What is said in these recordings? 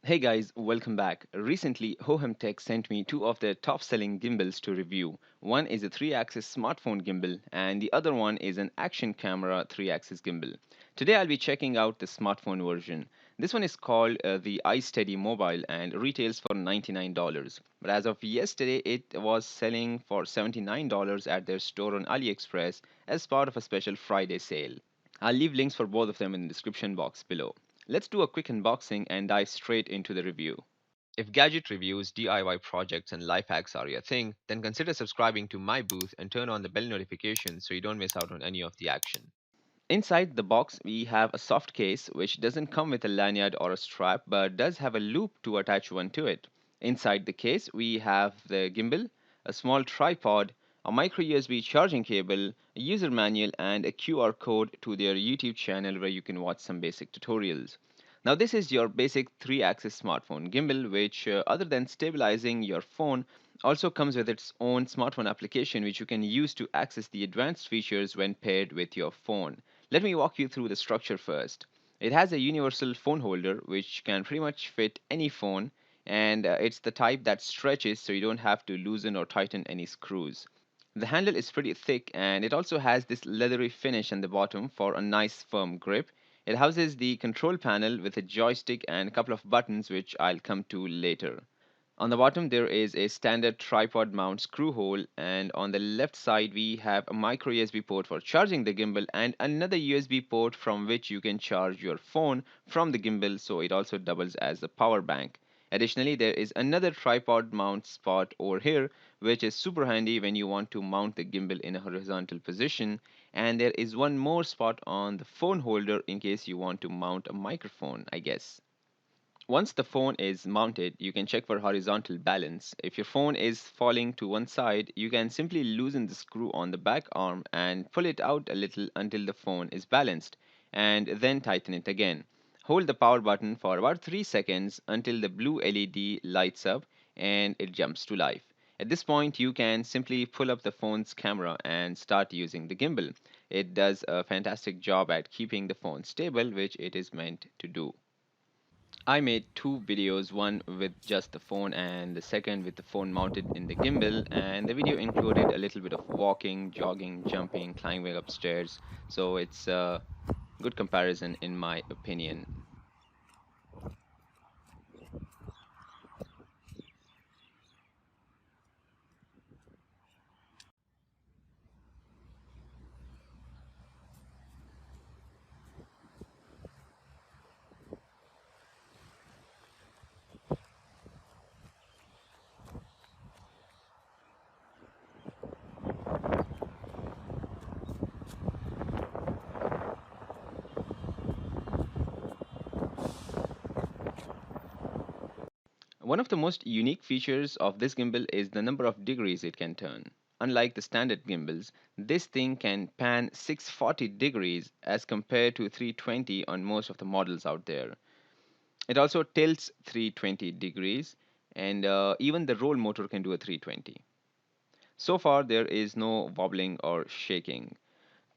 Hey guys, welcome back. Recently, Hohem Tech sent me two of their top selling gimbals to review. One is a 3-axis smartphone gimbal, and the other one is an action camera 3-axis gimbal. Today, I'll be checking out the smartphone version. This one is called the iSteady Mobile and retails for $99. But as of yesterday, it was selling for $79 at their store on AliExpress as part of a special Friday sale. I'll leave links for both of them in the description box below. Let's do a quick unboxing and dive straight into the review. If gadget reviews, DIY projects, and life hacks are your thing, then consider subscribing to my booth and turn on the bell notifications so you don't miss out on any of the action. Inside the box, we have a soft case which doesn't come with a lanyard or a strap but does have a loop to attach one to it. Inside the case, we have the gimbal, a small tripod, a micro USB charging cable, a user manual, and a QR code to their YouTube channel where you can watch some basic tutorials. Now, this is your basic 3-axis smartphone gimbal, which, other than stabilizing your phone, also comes with its own smartphone application which you can use to access the advanced features when paired with your phone. Let me walk you through the structure first. It has a universal phone holder which can pretty much fit any phone, and it's the type that stretches so you don't have to loosen or tighten any screws. The handle is pretty thick and it also has this leathery finish on the bottom for a nice firm grip. It houses the control panel with a joystick and a couple of buttons which I'll come to later. On the bottom, there is a standard tripod mount screw hole, and on the left side, we have a micro USB port for charging the gimbal and another USB port from which you can charge your phone from the gimbal, so it also doubles as a power bank. Additionally, there is another tripod mount spot over here, which is super handy when you want to mount the gimbal in a horizontal position, and there is one more spot on the phone holder in case you want to mount a microphone, I guess. Once the phone is mounted, you can check for horizontal balance. If your phone is falling to one side, you can simply loosen the screw on the back arm and pull it out a little until the phone is balanced, and then tighten it again. Hold the power button for about 3 seconds until the blue LED lights up and it jumps to life. At this point, you can simply pull up the phone's camera and start using the gimbal. It does a fantastic job at keeping the phone stable, which it is meant to do. I made two videos, one with just the phone and the second with the phone mounted in the gimbal, and the video included a little bit of walking, jogging, jumping, climbing upstairs, so it's a good comparison in my opinion. One of the most unique features of this gimbal is the number of degrees it can turn. Unlike the standard gimbals, this thing can pan 640 degrees as compared to 320 on most of the models out there. It also tilts 320 degrees, and even the roll motor can do a 320. So far, there is no wobbling or shaking.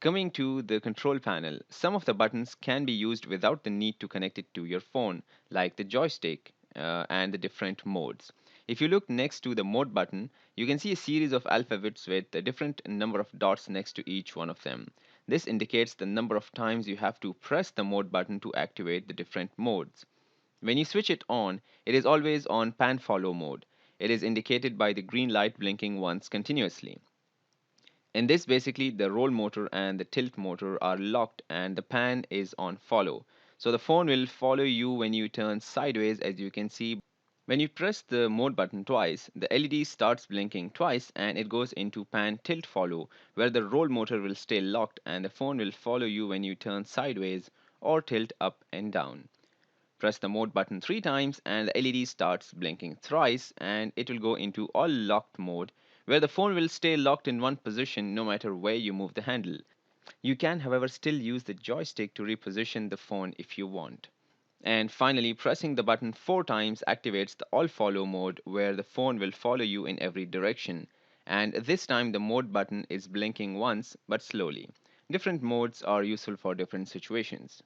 Coming to the control panel, some of the buttons can be used without the need to connect it to your phone, like the joystick and the different modes. If you look next to the mode button, you can see a series of alphabets with a different number of dots next to each one of them. This indicates the number of times you have to press the mode button to activate the different modes. When you switch it on, it is always on pan follow mode. It is indicated by the green light blinking once continuously. In this, basically, the roll motor and the tilt motor are locked and the pan is on follow. So the phone will follow you when you turn sideways, as you can see. When you press the mode button twice, the LED starts blinking twice and it goes into pan tilt follow, where the roll motor will stay locked and the phone will follow you when you turn sideways or tilt up and down. Press the mode button 3 times and the LED starts blinking thrice and it will go into all locked mode where the phone will stay locked in one position no matter where you move the handle. You can, however, still use the joystick to reposition the phone if you want. And finally, pressing the button 4 times activates the all follow mode where the phone will follow you in every direction. And this time the mode button is blinking once but slowly. Different modes are useful for different situations.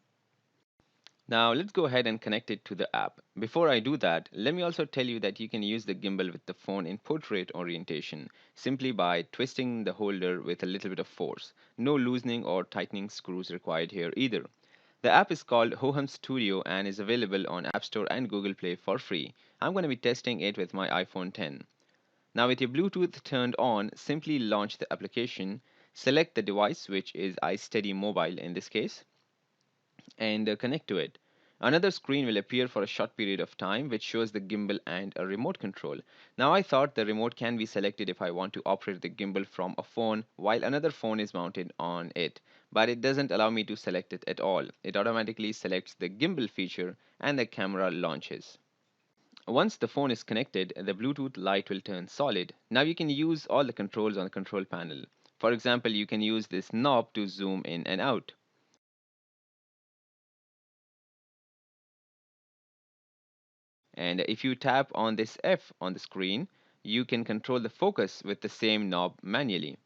Now let's go ahead and connect it to the app. Before I do that, let me also tell you that you can use the gimbal with the phone in portrait orientation simply by twisting the holder with a little bit of force. No loosening or tightening screws required here either. The app is called Hohem Studio and is available on App Store and Google Play for free. I'm going to be testing it with my iPhone 10. Now with your Bluetooth turned on, simply launch the application, select the device, which is iSteady Mobile in this case, and connect to it. Another screen will appear for a short period of time, which shows the gimbal and a remote control. Now, I thought the remote can be selected if I want to operate the gimbal from a phone while another phone is mounted on it, but it doesn't allow me to select it at all. It automatically selects the gimbal feature and the camera launches. Once the phone is connected, the Bluetooth light will turn solid. Now you can use all the controls on the control panel. For example, you can use this knob to zoom in and out. And if you tap on this F on the screen, you can control the focus with the same knob manually.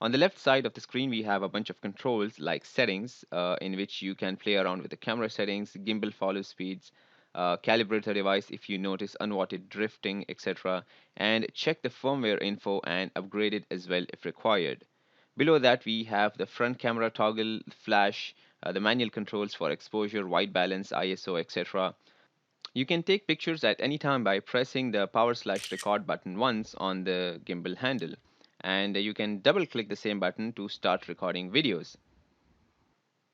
On the left side of the screen, we have a bunch of controls like settings, in which you can play around with the camera settings, gimbal follow speeds, calibrate the device if you notice unwanted drifting, etc., and check the firmware info and upgrade it as well if required. Below that, we have the front camera toggle, flash, the manual controls for exposure, white balance, ISO, etc. You can take pictures at any time by pressing the power/record button once on the gimbal handle, and you can double click the same button to start recording videos.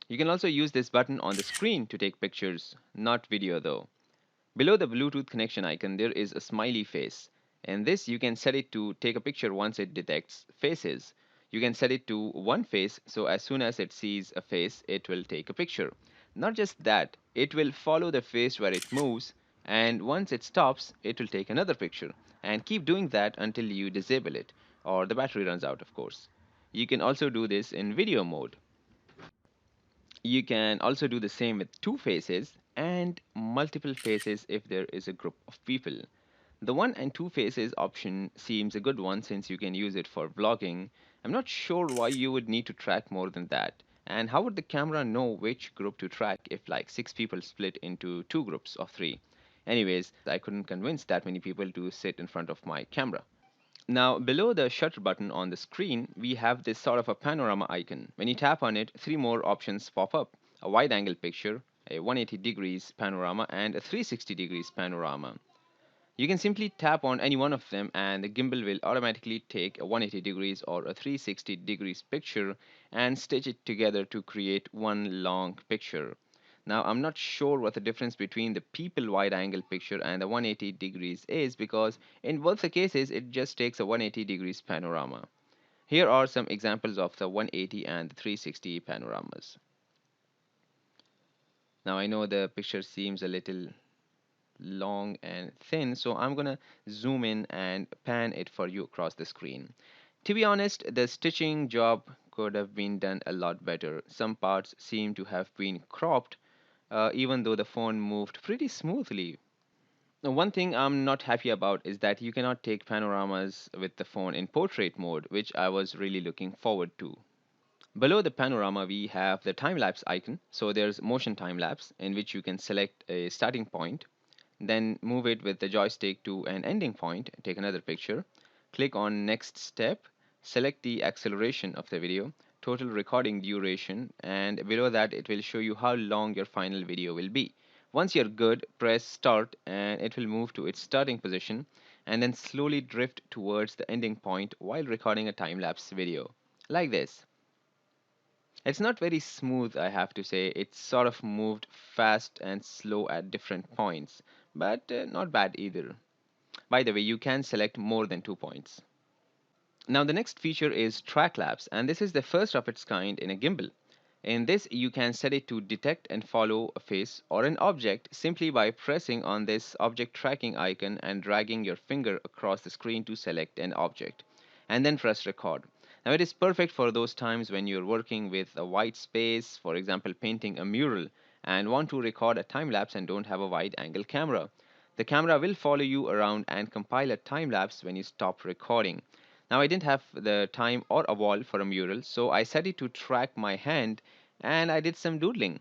You can also use this button on the screen to take pictures, not video though. Below the Bluetooth connection icon, there is a smiley face. And this you can set it to take a picture once it detects faces. You can set it to one face, so as soon as it sees a face, it will take a picture. Not just that, it will follow the face where it moves, and once it stops, it will take another picture. And keep doing that until you disable it, or the battery runs out, of course. You can also do this in video mode. You can also do the same with two faces and multiple faces if there is a group of people. The one and two faces option seems a good one since you can use it for vlogging. I'm not sure why you would need to track more than that. And how would the camera know which group to track if like six people split into two groups of three? Anyways, I couldn't convince that many people to sit in front of my camera. Now, below the shutter button on the screen, we have this sort of a panorama icon. When you tap on it, three more options pop up: a wide angle picture, a 180 degrees panorama, and a 360 degrees panorama. You can simply tap on any one of them and the gimbal will automatically take a 180 degrees or a 360 degrees picture and stitch it together to create one long picture. Now, I'm not sure what the difference between the people wide angle picture and the 180 degrees is because in both the cases it just takes a 180 degrees panorama. Here are some examples of the 180 and the 360 panoramas. Now, I know the picture seems a little long and thin, so I'm gonna zoom in and pan it for you across the screen. To be honest, the stitching job could have been done a lot better. Some parts seem to have been cropped, even though the phone moved pretty smoothly. Now, one thing I'm not happy about is that you cannot take panoramas with the phone in portrait mode, which I was really looking forward to. Below the panorama, we have the time lapse icon. So there's motion time lapse, in which you can select a starting point, then move it with the joystick to an ending point, take another picture, click on next step, select the acceleration of the video, total recording duration, and below that it will show you how long your final video will be. Once you're good, press start and it will move to its starting position and then slowly drift towards the ending point while recording a time-lapse video. Like this. It's not very smooth, I have to say. It's sort of moved fast and slow at different points, but not bad either. By the way, you can select more than 2 points. Now, the next feature is Tracklapse, and this is the first of its kind in a gimbal. In this, you can set it to detect and follow a face or an object simply by pressing on this object tracking icon and dragging your finger across the screen to select an object, and then press record. Now, it is perfect for those times when you're working with a white space, for example, painting a mural, and want to record a time lapse and don't have a wide angle camera. The camera will follow you around and compile a time lapse when you stop recording. Now, I didn't have the time or a wall for a mural, so I set it to track my hand and I did some doodling.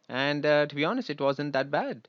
And to be honest, it wasn't that bad.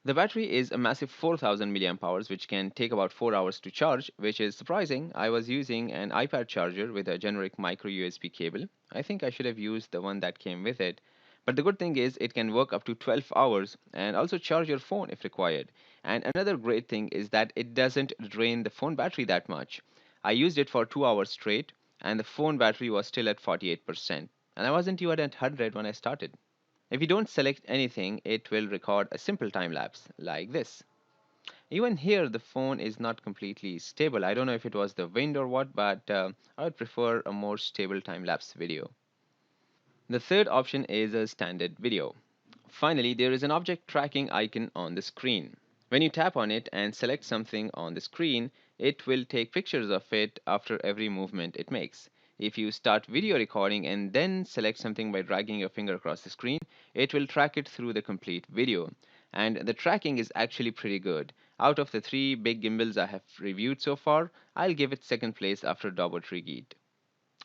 The battery is a massive 4000 milliamp hours, which can take about 4 hours to charge, which is surprising. I was using an iPad charger with a generic micro USB cable. I think I should have used the one that came with it. But the good thing is it can work up to 12 hours and also charge your phone if required. And another great thing is that it doesn't drain the phone battery that much. I used it for 2 hours straight and the phone battery was still at 48%. And I wasn't even at 100 when I started. If you don't select anything, it will record a simple time lapse like this. Even here, the phone is not completely stable. I don't know if it was the wind or what, but I would prefer a more stable time lapse video. The third option is a standard video. Finally, there is an object tracking icon on the screen. When you tap on it and select something on the screen, it will take pictures of it after every movement it makes. If you start video recording and then select something by dragging your finger across the screen, it will track it through the complete video. And the tracking is actually pretty good. Out of the three big gimbals I have reviewed so far, I'll give it second place after Dobo Triggeed.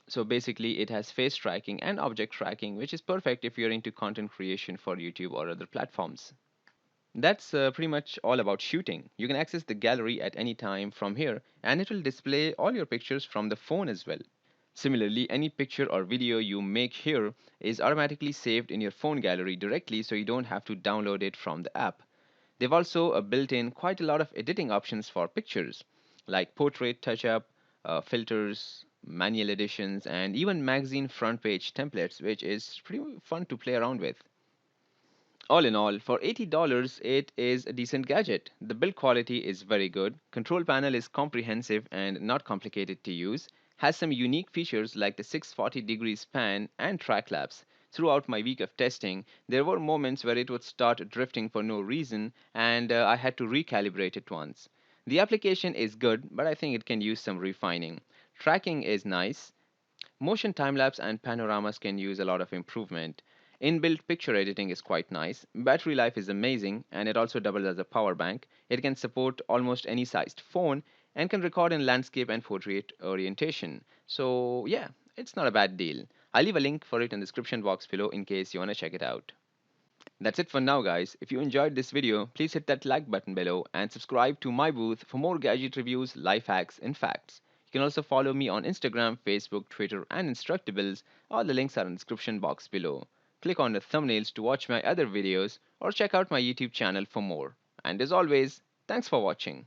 So basically, it has face tracking and object tracking, which is perfect if you're into content creation for YouTube or other platforms. That's pretty much all about shooting. You can access the gallery at any time from here, and it will display all your pictures from the phone as well. Similarly, any picture or video you make here is automatically saved in your phone gallery directly, so you don't have to download it from the app. They've also built in quite a lot of editing options for pictures, like portrait touch up, filters, manual editions, and even magazine front page templates, which is pretty fun to play around with. All in all, for $80, it is a decent gadget. The build quality is very good, control panel is comprehensive and not complicated to use, has some unique features like the 640 degrees pan and Tracklapse. Throughout my week of testing, there were moments where it would start drifting for no reason and I had to recalibrate it once. The application is good, but I think it can use some refining. Tracking is nice, motion time-lapse and panoramas can use a lot of improvement. Inbuilt picture editing is quite nice. Battery life is amazing and it also doubles as a power bank. It can support almost any sized phone and can record in landscape and portrait orientation. So, yeah, it's not a bad deal. I'll leave a link for it in the description box below in case you want to check it out. That's it for now, guys. If you enjoyed this video, please hit that like button below and subscribe to my booth for more gadget reviews, life hacks, and facts. You can also follow me on Instagram, Facebook, Twitter, and Instructables. All the links are in the description box below. Click on the thumbnails to watch my other videos or check out my YouTube channel for more. And as always, thanks for watching.